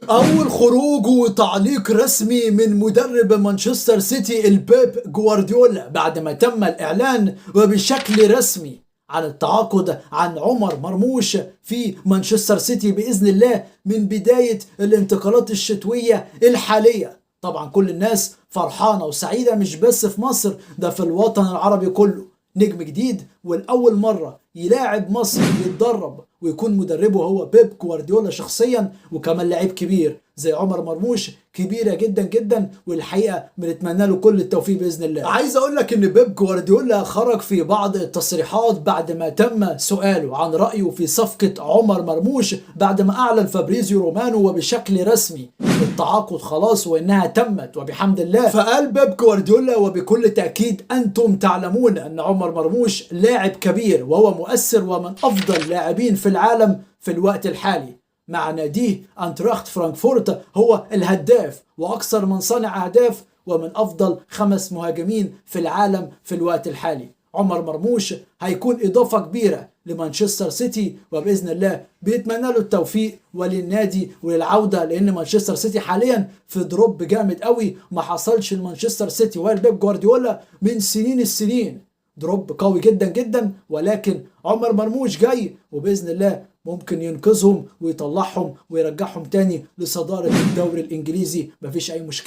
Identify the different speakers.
Speaker 1: أول خروج وتعليق رسمي من مدرب مانشستر سيتي البيب جوارديولا بعد ما تم الإعلان وبشكل رسمي عن التعاقد عن عمر مرموش في مانشستر سيتي بإذن الله من بداية الانتقالات الشتوية الحالية. طبعا كل الناس فرحانة وسعيدة، مش بس في مصر، ده في الوطن العربي كله. نجم جديد والأول مرة يلاعب مصر يتدرب ويكون مدربه هو بيب جوارديولا شخصيا، وكمان لاعب كبير زي عمر مرموش كبيرة جدا جدا، والحقيقة بنتمنى له كل التوفيق بإذن الله. عايز أقول لك إن بيب جوارديولا خرج في بعض التصريحات بعد ما تم سؤاله عن رأيه في صفقة عمر مرموش بعد ما أعلن فابريزيو رومانو وبشكل رسمي التعاقد خلاص وإنها تمت وبحمد الله. فقال بيب جوارديولا وبكل تأكيد أنتم تعلمون أن عمر مرموش لاعب كبير وهو مؤثر ومن أفضل لاعبين في العالم في الوقت الحالي. مع ناديه أنتراخت فرانكفورت هو الهداف وأكثر من صانع أهداف ومن أفضل 5 مهاجمين في العالم في الوقت الحالي. عمر مرموش هيكون إضافة كبيرة لمانشستر سيتي، وبإذن الله بيتمنى له التوفيق وللنادي وللعودة، لأن مانشستر سيتي حاليا في دروب جامد قوي ما حصلش لمانشستر سيتي والبيب جوارديولا من سنين السنين. دروب قوي جدا جدا، ولكن عمر مرموش جاي وبإذن الله ممكن ينقذهم ويطلعهم ويرجعهم تاني لصدارة الدوري الإنجليزي، مفيش أي مشكلة.